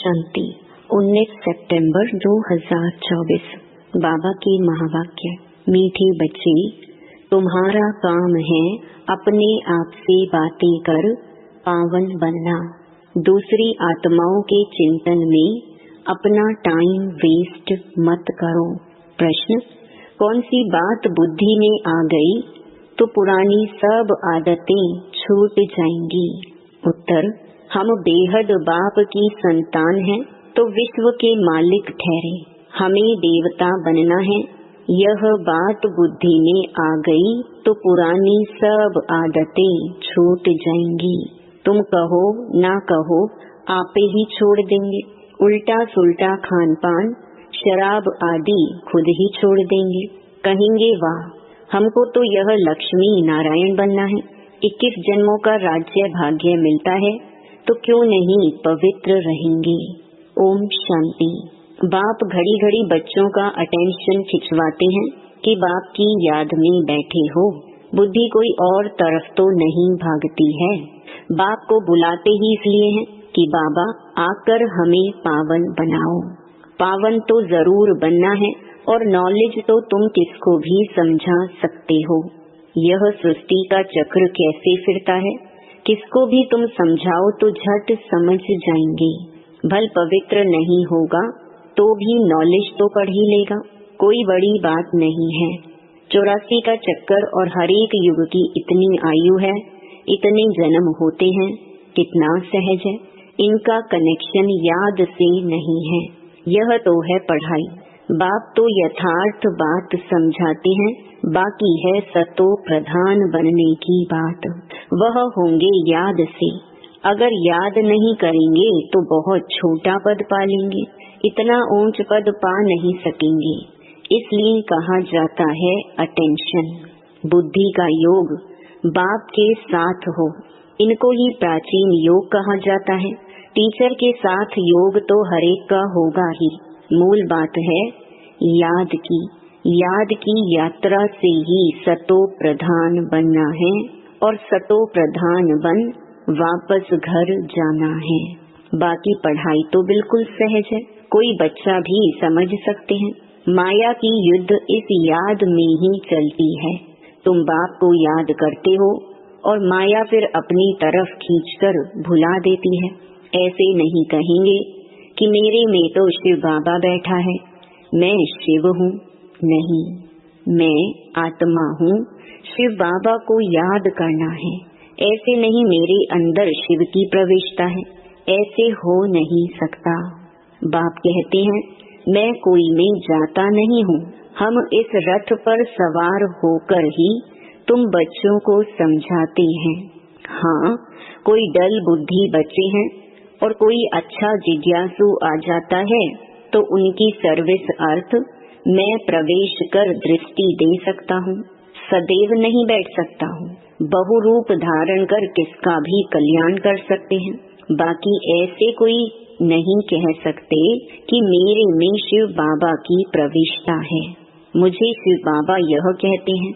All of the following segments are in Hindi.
शांति 19 सितंबर 2024। बाबा की महावाक्य। मीठे बच्चे, तुम्हारा काम है अपने आप से बातें कर पावन बनना। दूसरी आत्माओं के चिंतन में अपना टाइम वेस्ट मत करो। प्रश्न: कौन सी बात बुद्धि में आ गई तो पुरानी सब आदतें छूट जाएंगी? उत्तर: हम बेहद बाप की संतान हैं तो विश्व के मालिक ठहरे। हमें देवता बनना है। यह बात बुद्धि में आ गई तो पुरानी सब आदतें छूट जाएंगी। तुम कहो ना कहो, आपे ही छोड़ देंगे। उल्टा सुल्टा खान पान, शराब आदि खुद ही छोड़ देंगे। कहेंगे वाह, हमको तो यह लक्ष्मी नारायण बनना है। 21 जन्मों का राज्य भाग्य मिलता है तो क्यों नहीं पवित्र रहेंगे। ओम शांति। बाप घड़ी घड़ी बच्चों का अटेंशन खिंचवाते हैं कि बाप की याद में बैठे हो। बुद्धि कोई और तरफ तो नहीं भागती है। बाप को बुलाते ही इसलिए हैं कि बाबा आकर हमें पावन बनाओ। पावन तो जरूर बनना है और नॉलेज तो तुम किसको भी समझा सकते हो। यह सृष्टि का चक्र कैसे फिरता है, किसको भी तुम समझाओ तो झट समझ जाएंगे। भल पवित्र नहीं होगा तो भी नॉलेज तो पढ़ ही लेगा, कोई बड़ी बात नहीं है। 84 का चक्कर और हर एक युग की इतनी आयु है, इतने जन्म होते हैं, कितना सहज है। इनका कनेक्शन याद से नहीं है। यह तो है पढ़ाई। बाप तो यथार्थ बात समझाते हैं, बाकी है सतो प्रधान बनने की बात। वह होंगे याद से। अगर याद नहीं करेंगे तो बहुत छोटा पद पा लेंगे, इतना ऊंच पद पा नहीं सकेंगे। इसलिए कहा जाता है अटेंशन। बुद्धि का योग बाप के साथ हो, इनको ही प्राचीन योग कहा जाता है। टीचर के साथ योग तो हरेक का होगा ही। मूल बात है याद की। याद की यात्रा से ही सतो प्रधान बनना है और सतो प्रधान बन वापस घर जाना है। बाकी पढ़ाई तो बिल्कुल सहज है, कोई बच्चा भी समझ सकते हैं। माया की युद्ध इस याद में ही चलती है। तुम बाप को याद करते हो और माया फिर अपनी तरफ खींचकर भुला देती है। ऐसे नहीं कहेंगे कि मेरे में तो शिव बाबा बैठा है, मैं शिव हूँ। नहीं, मैं आत्मा हूँ। शिव बाबा को याद करना है। ऐसे नहीं मेरे अंदर शिव की प्रविष्टता है, ऐसे हो नहीं सकता। बाप कहते हैं मैं कोई में जाता नहीं हूँ। हम इस रथ पर सवार होकर ही तुम बच्चों को समझाते हैं। हाँ, कोई डल बुद्धि बच्चे हैं और कोई अच्छा जिज्ञासु आ जाता है तो उनकी सर्विस अर्थ मैं प्रवेश कर दृष्टि दे सकता हूँ। सदैव नहीं बैठ सकता हूँ। बहुरूप धारण कर किसका भी कल्याण कर सकते हैं। बाकी ऐसे कोई नहीं कह सकते कि मेरे में शिव बाबा की प्रविष्टता है, मुझे शिव बाबा यह कहते हैं।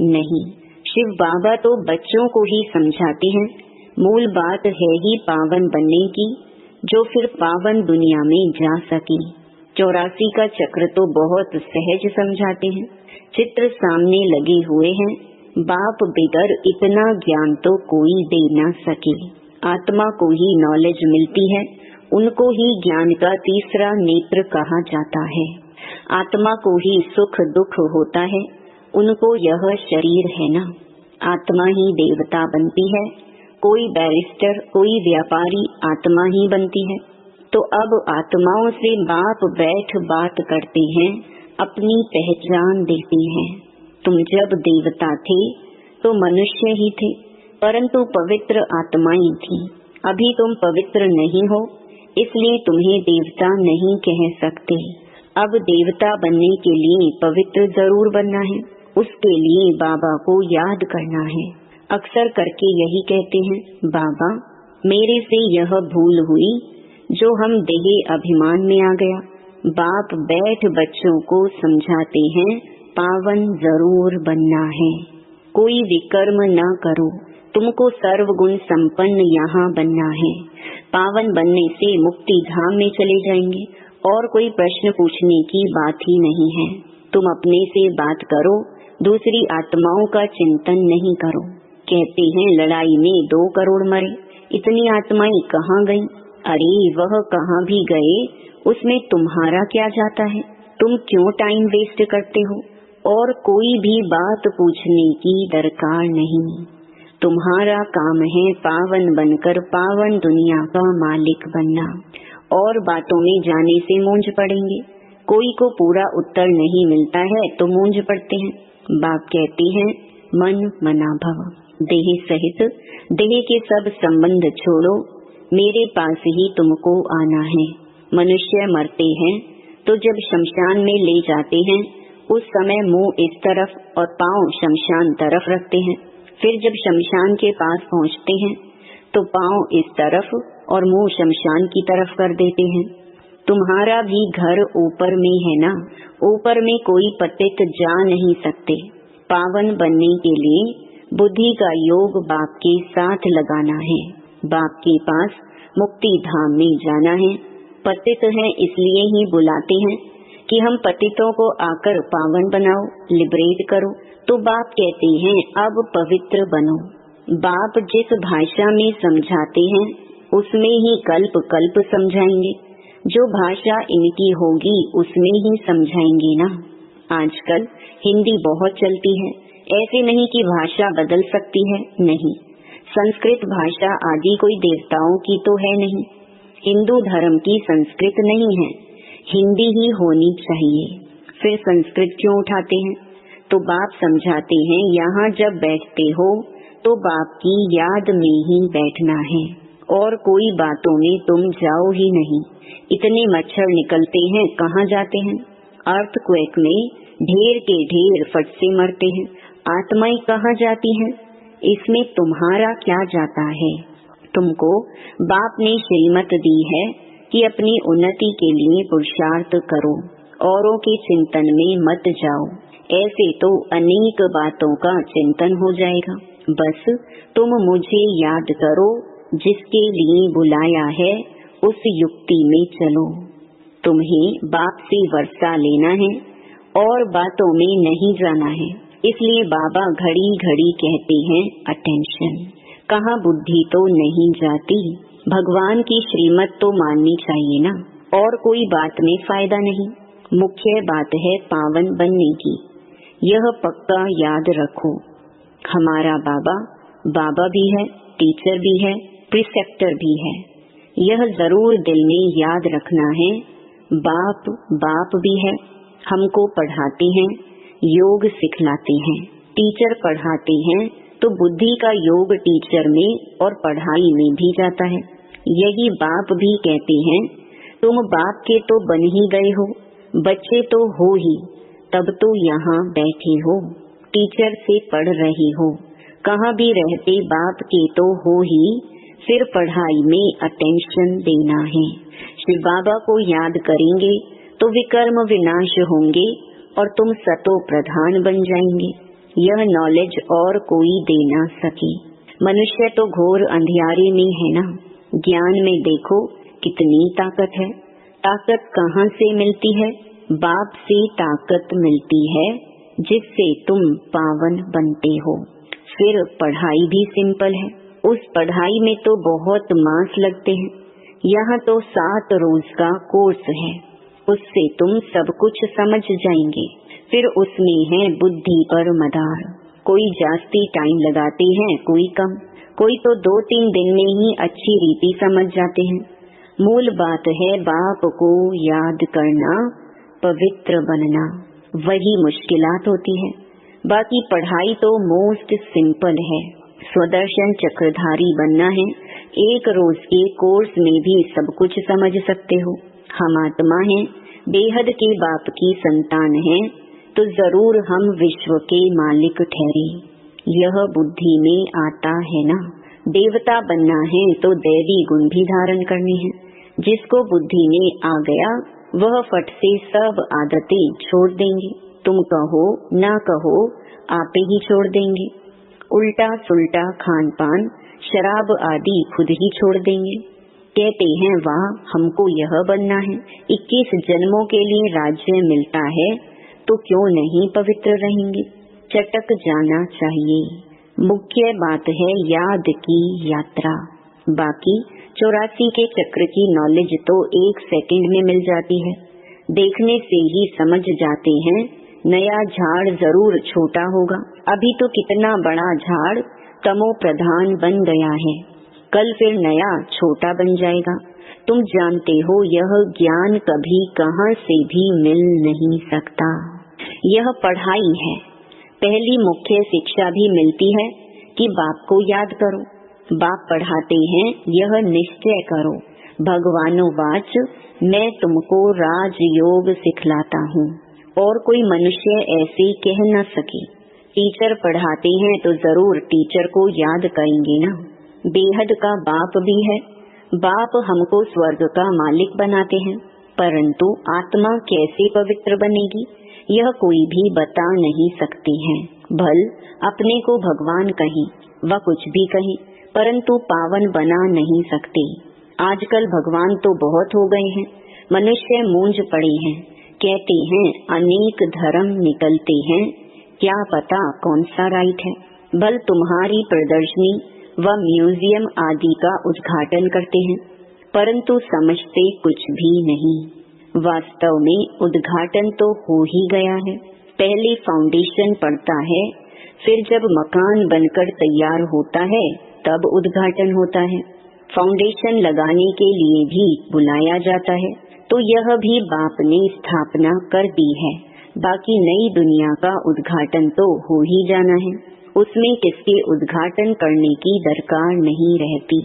नहीं, शिव बाबा तो बच्चों को ही समझाते हैं। मूल बात है ही पावन बनने की, जो फिर पावन दुनिया में जा सके। 84 का चक्र तो बहुत सहज समझाते हैं। चित्र सामने लगे हुए हैं। बाप बिगर इतना ज्ञान तो कोई दे ना सके। आत्मा को ही नॉलेज मिलती है, उनको ही ज्ञान का तीसरा नेत्र कहा जाता है। आत्मा को ही सुख दुख होता है, उनको यह शरीर है ना। आत्मा ही देवता बनती है। कोई बैरिस्टर, कोई व्यापारी आत्मा ही बनती है। तो अब आत्माओं से बाप बैठ बात करते हैं, अपनी पहचान देते हैं। तुम जब देवता थे तो मनुष्य ही थे, परंतु पवित्र आत्माएं थी। अभी तुम पवित्र नहीं हो, इसलिए तुम्हें देवता नहीं कह सकते। अब देवता बनने के लिए पवित्र जरूर बनना है। उसके लिए बाबा को याद करना है। अक्सर करके यही कहते हैं, बाबा मेरे से यह भूल हुई जो हम देह अभिमान में आ गया। बाप बैठ बच्चों को समझाते हैं, पावन जरूर बनना है। कोई विकर्म न करो, तुमको सर्वगुण संपन्न यहाँ बनना है। पावन बनने से मुक्ति धाम में चले जाएंगे और कोई प्रश्न पूछने की बात ही नहीं है। तुम अपने से बात करो, दूसरी आत्माओं का चिंतन नहीं करो। कहते हैं लड़ाई में 2 करोड़ मरे, इतनी आत्माएं कहाँ गईं? अरे वह कहाँ भी गए, उसमें तुम्हारा क्या जाता है? तुम क्यों टाइम वेस्ट करते हो? और कोई भी बात पूछने की दरकार नहीं। तुम्हारा काम है पावन बनकर पावन दुनिया का मालिक बनना। और बातों में जाने से मूंझ पड़ेंगे। कोई को पूरा उत्तर नहीं मिलता है तो मूंझ पड़ते हैं। बाप कहती हैं मन मना भव, देह सहित देह के सब संबंध छोड़ो, मेरे पास ही तुमको आना है। मनुष्य मरते हैं तो जब शमशान में ले जाते हैं उस समय मुंह इस तरफ और पांव शमशान तरफ रखते हैं। फिर जब शमशान के पास पहुंचते हैं तो पांव इस तरफ और मुंह शमशान की तरफ कर देते हैं। तुम्हारा भी घर ऊपर में है ना, ऊपर में कोई पतित जा नहीं सकते। पावन बनने के लिए बुद्धि का योग बाप के साथ लगाना है। बाप के पास मुक्ति धाम में जाना है। पतित हैं इसलिए ही बुलाते हैं कि हम पतितों को आकर पावन बनाओ, लिबरेट करो। तो बाप कहते हैं अब पवित्र बनो। बाप जिस भाषा में समझाते हैं उसमें ही कल्प कल्प समझाएंगे। जो भाषा इनकी होगी उसमें ही समझाएंगे ना। आजकल हिंदी बहुत चलती है, ऐसे नहीं कि भाषा बदल सकती है, नहीं। संस्कृत भाषा आदि कोई देवताओं की तो है नहीं। हिंदू धर्म की संस्कृत नहीं है, हिंदी ही होनी चाहिए। फिर संस्कृत क्यों उठाते हैं? तो बाप समझाते हैं यहाँ जब बैठते हो तो बाप की याद में ही बैठना है और कोई बातों में तुम जाओ ही नहीं। इतने मच्छर निकलते हैं, कहाँ जाते हैं? अर्थक्वेक में ढेर के ढेर फट से मरते हैं, आत्माएं कहाँ जाती हैं? इसमें तुम्हारा क्या जाता है? तुमको बाप ने श्रीमत दी है कि अपनी उन्नति के लिए पुरुषार्थ करो, औरों के चिंतन में मत जाओ। ऐसे तो अनेक बातों का चिंतन हो जाएगा। बस तुम मुझे याद करो, जिसके लिए बुलाया है उस युक्ति में चलो। तुम्हें बाप से वर्षा लेना है और बातों में नहीं जाना है। इसलिए बाबा घड़ी घड़ी कहते हैं अटेंशन। कहाँ बुद्धि तो नहीं जाती। भगवान की श्रीमत तो माननी चाहिए ना, और कोई बात में फायदा नहीं। मुख्य बात है पावन बनने की। यह पक्का याद रखो। हमारा बाबा बाबा भी है, टीचर भी है, प्रिसेप्टर भी है। यह जरूर दिल में याद रखना है। बाप बाप भी है, हमको पढ़ाते हैं, योग सिखलाते हैं। टीचर पढ़ाते हैं तो बुद्धि का योग टीचर में और पढ़ाई में भी जाता है। यही बाप भी कहते हैं तुम बाप के तो बन ही गए हो, बच्चे तो हो ही, तब तो यहाँ बैठे हो, टीचर से पढ़ रहे हो। कहाँ भी रहते बाप के तो हो ही, फिर पढ़ाई में अटेंशन देना है। शिव बाबा को याद करेंगे तो विकर्म विनाश होंगे और तुम सतो प्रधान बन जाएंगे। यह नॉलेज और कोई दे ना सके। मनुष्य तो घोर अंधियारे में है ना। ज्ञान में देखो कितनी ताकत है। ताकत कहाँ से मिलती है? बाप से ताकत मिलती है, जिससे तुम पावन बनते हो। फिर पढ़ाई भी सिंपल है। उस पढ़ाई में तो बहुत मास लगते हैं। यहाँ तो 7 रोज का कोर्स है, उससे तुम सब कुछ समझ जाएंगे। फिर उसमें है बुद्धि पर मदार। कोई जास्ती टाइम लगाते हैं, कोई कम, कोई तो 2-3 दिन में ही अच्छी रीति समझ जाते हैं। मूल बात है बाप को याद करना, पवित्र बनना, वही मुश्किलात होती है। बाकी पढ़ाई तो मोस्ट सिंपल है। स्वदर्शन चक्रधारी बनना है, 1 रोज के कोर्स में भी सब कुछ समझ सकते हो। हम आत्मा हैं, बेहद के बाप की संतान हैं, तो जरूर हम विश्व के मालिक ठहरे। यह बुद्धि में आता है ना। देवता बनना है तो दैवी गुण भी धारण करने हैं। जिसको बुद्धि में आ गया वह फट से सब आदतें छोड़ देंगे। तुम कहो ना कहो, आपे ही छोड़ देंगे। उल्टा सुल्टा खान पान, शराब आदि खुद ही छोड़ देंगे। कहते हैं वाह, हमको यह बनना है, 21 जन्मों के लिए राज्य मिलता है, तो क्यों नहीं पवित्र रहेंगे। चटक जाना चाहिए। मुख्य बात है याद की यात्रा। बाकी 84 के चक्र की नॉलेज तो 1 सेकंड में मिल जाती है। देखने से ही समझ जाते हैं नया झाड़ जरूर छोटा होगा। अभी तो कितना बड़ा झाड़ तमो प्रधान बन गया है, कल फिर नया छोटा बन जाएगा। तुम जानते हो यह ज्ञान कभी कहाँ से भी मिल नहीं सकता। यह पढ़ाई है। पहली मुख्य शिक्षा भी मिलती है कि बाप को याद करो। बाप पढ़ाते हैं यह निश्चय करो, भगवानोवाच मैं तुमको राजयोग सिखलाता हूँ। और कोई मनुष्य ऐसे कह न सके। टीचर पढ़ाते हैं तो जरूर टीचर को याद करेंगे ना। बेहद का बाप भी है। बाप हमको स्वर्ग का मालिक बनाते हैं, परंतु आत्मा कैसे पवित्र बनेगी यह कोई भी बता नहीं सकती है। भल अपने को भगवान कहें व कुछ भी कहें, परंतु पावन बना नहीं सकते। आजकल भगवान तो बहुत हो गए हैं, मनुष्य मूंझ पड़े हैं। कहते हैं अनेक धर्म निकलते हैं, क्या पता कौन सा राइट है। भल तुम्हारी प्रदर्शनी व म्यूजियम आदि का उद्घाटन करते हैं, परंतु समझते कुछ भी नहीं। वास्तव में उद्घाटन तो हो ही गया है। पहले फाउंडेशन पड़ता है, फिर जब मकान बनकर तैयार होता है तब उद्घाटन होता है। फाउंडेशन लगाने के लिए भी बुलाया जाता है, तो यह भी बाप ने स्थापना कर दी है। बाकी नई दुनिया का उद्घाटन तो हो ही जाना है, उसमें किसके उद्घाटन करने की दरकार नहीं रहती।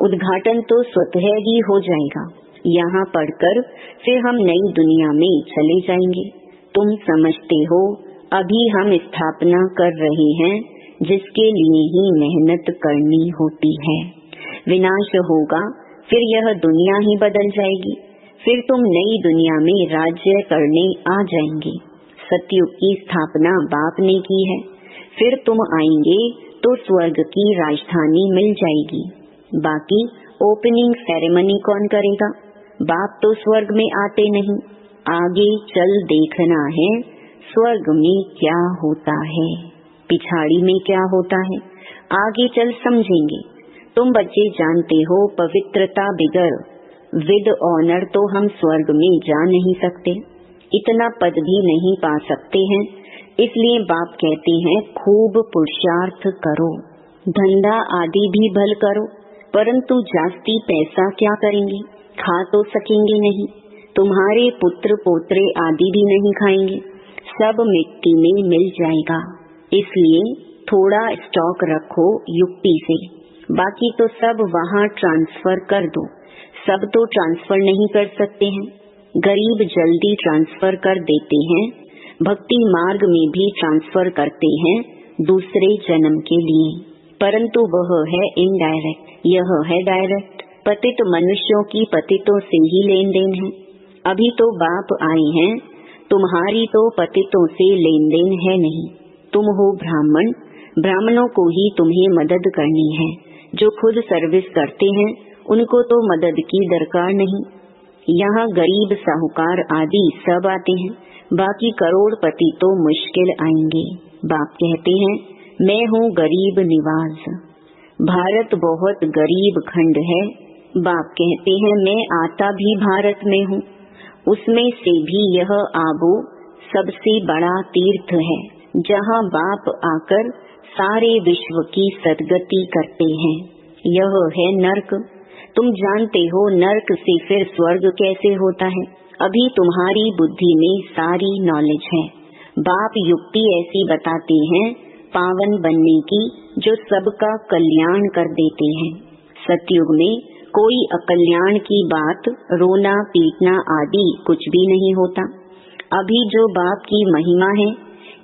उद्घाटन तो स्वतः ही हो जाएगा। यहाँ पढ़कर फिर हम नई दुनिया में चले जाएंगे। तुम समझते हो अभी हम स्थापना कर रहे हैं, जिसके लिए ही मेहनत करनी होती है। विनाश होगा, फिर यह दुनिया ही बदल जाएगी, फिर तुम नई दुनिया में राज्य करने आ जाएंगे। सतयुग की स्थापना बाप ने की है, फिर तुम आएंगे तो स्वर्ग की राजधानी मिल जाएगी। बाकी ओपनिंग सेरेमनी कौन करेगा? बाप तो स्वर्ग में आते नहीं। आगे चल देखना है स्वर्ग में क्या होता है, पिछाड़ी में क्या होता है, आगे चल समझेंगे। तुम बच्चे जानते हो पवित्रता बिगर विद ऑनर तो हम स्वर्ग में जा नहीं सकते, इतना पद भी नहीं पा सकते हैं। इसलिए बाप कहते हैं खूब पुरुषार्थ करो, धंधा आदि भी भल करो, परंतु जास्ती पैसा क्या करेंगे, खा तो सकेंगे नहीं। तुम्हारे पुत्र पोत्रे आदि भी नहीं खाएंगे, सब मिट्टी में मिल जाएगा। इसलिए थोड़ा स्टॉक रखो युक्ति से, बाकी तो सब वहाँ ट्रांसफर कर दो। सब तो ट्रांसफर नहीं कर सकते हैं, गरीब जल्दी ट्रांसफर कर देते हैं, भक्ति मार्ग में भी ट्रांसफर करते हैं दूसरे जन्म के लिए, परंतु वह है इनडायरेक्ट, यह है डायरेक्ट। पतित मनुष्यों की पतितों से ही लेन देन है। अभी तो बाप आए हैं, तुम्हारी तो पतितों से लेन देन है नहीं। तुम हो ब्राह्मण, ब्राह्मणों को ही तुम्हें मदद करनी है। जो खुद सर्विस करते हैं उनको तो मदद की दरकार नहीं। यहाँ गरीब साहूकार आदि सब आते हैं, बाकी करोड़पति तो मुश्किल आएंगे। बाप कहते हैं मैं हूँ गरीब निवाज। भारत बहुत गरीब खंड है। बाप कहते हैं मैं आता भी भारत में हूँ, उसमें से भी यह आबू सबसे बड़ा तीर्थ है, जहाँ बाप आकर सारे विश्व की सदगति करते हैं। यह है नर्क। तुम जानते हो नर्क से फिर स्वर्ग कैसे होता है। अभी तुम्हारी बुद्धि में सारी नॉलेज है। बाप युक्ति ऐसी बताते हैं पावन बनने की, जो सबका कल्याण कर देते हैं। सतयुग में कोई अकल्याण की बात, रोना पीटना आदि कुछ भी नहीं होता। अभी जो बाप की महिमा है,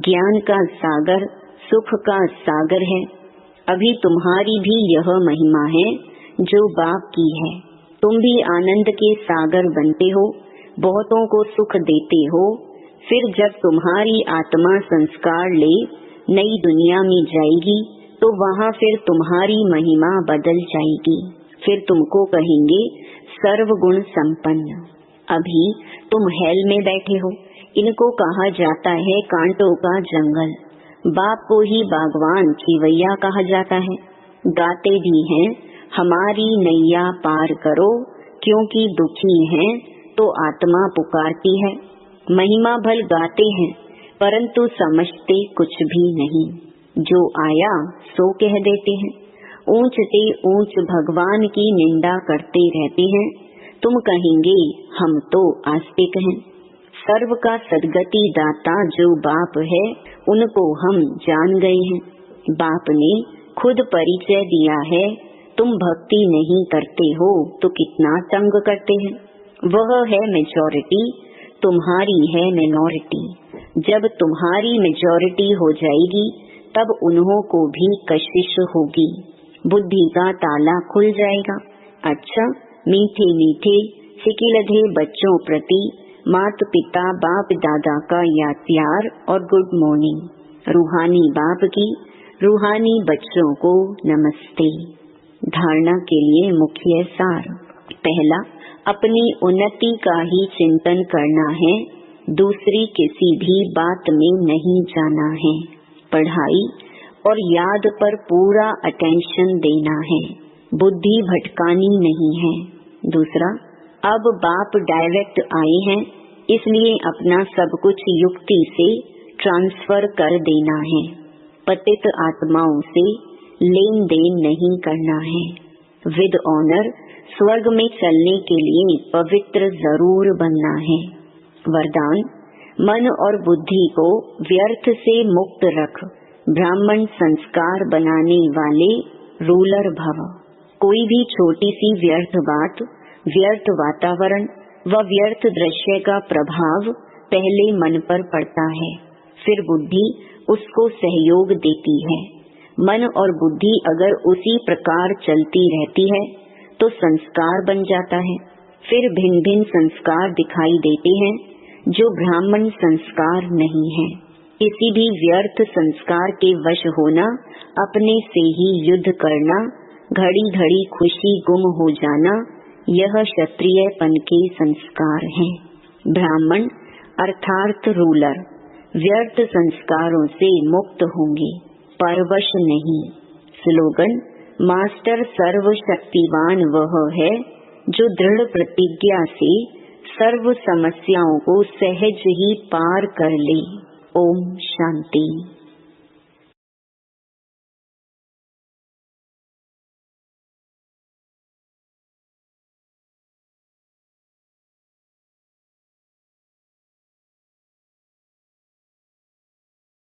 ज्ञान का सागर, सुख का सागर है, अभी तुम्हारी भी यह महिमा है जो बाप की है। तुम भी आनंद के सागर बनते हो, बहुतों को सुख देते हो। फिर जब तुम्हारी आत्मा संस्कार ले नई दुनिया में जाएगी, तो वहाँ फिर तुम्हारी महिमा बदल जाएगी। फिर तुमको कहेंगे सर्वगुण संपन्न। अभी तुम हेल में बैठे हो। इनको कहा जाता है कांटों का जंगल। बाप को ही बागवान खिवैया कहा जाता है। गाते भी हैं हमारी नैया पार करो, क्योंकि दुखी हैं तो आत्मा पुकारती है। महिमा भल गाते हैं परंतु समझते कुछ भी नहीं। जो आया सो कह देते हैं। ऊंच से ऊंच भगवान की निंदा करते रहते हैं। तुम कहेंगे हम तो आस्तिक हैं। सर्व का सद्गति दाता जो बाप है उनको हम जान गए हैं। बाप ने खुद परिचय दिया है। तुम भक्ति नहीं करते हो तो कितना तंग करते हैं। वह है मेजॉरिटी, तुम्हारी है मिनॉरिटी। जब तुम्हारी मेजॉरिटी हो जाएगी तब उन्हों को भी कशिश होगी। बुद्धि का ताला खुल जाएगा। अच्छा, मीठे मीठे सिकिलधे बच्चों प्रति मात पिता बाप दादा का याद प्यार और गुड मॉर्निंग। रूहानी बाप की रूहानी बच्चों को नमस्ते। धारणा के लिए मुख्य सार। पहला, अपनी उन्नति का ही चिंतन करना है, दूसरी किसी भी बात में नहीं जाना है। पढ़ाई और याद पर पूरा अटेंशन देना है, बुद्धि भटकानी नहीं है। दूसरा, अब बाप डायरेक्ट आए हैं, इसलिए अपना सब कुछ युक्ति से ट्रांसफर कर देना है। पतित आत्माओं से लेन देन नहीं करना है। विद ऑनर स्वर्ग में चलने के लिए पवित्र जरूर बनना है। वरदान, मन और बुद्धि को व्यर्थ से मुक्त रख, ब्राह्मण संस्कार बनाने वाले रूलर भव। कोई भी छोटी सी व्यर्थ बात, व्यर्थ वातावरण व व्यर्थ दृश्य का प्रभाव पहले मन पर पड़ता है, फिर बुद्धि उसको सहयोग देती है। मन और बुद्धि अगर उसी प्रकार चलती रहती है तो संस्कार बन जाता है। फिर भिन्न भिन्न संस्कार दिखाई देते हैं जो ब्राह्मण संस्कार नहीं है। किसी भी व्यर्थ संस्कार के वश होना, अपने से ही युद्ध करना, घड़ी घड़ी खुशी गुम हो जाना, यह क्षत्रियपन के संस्कार हैं। ब्राह्मण अर्थात रूलर व्यर्थ संस्कारों से मुक्त होंगे, परवश नहीं। स्लोगन, मास्टर सर्वशक्तिवान वह है जो दृढ़ प्रतिज्ञा से सर्व समस्याओं को सहज ही पार कर ले। ओम शांति।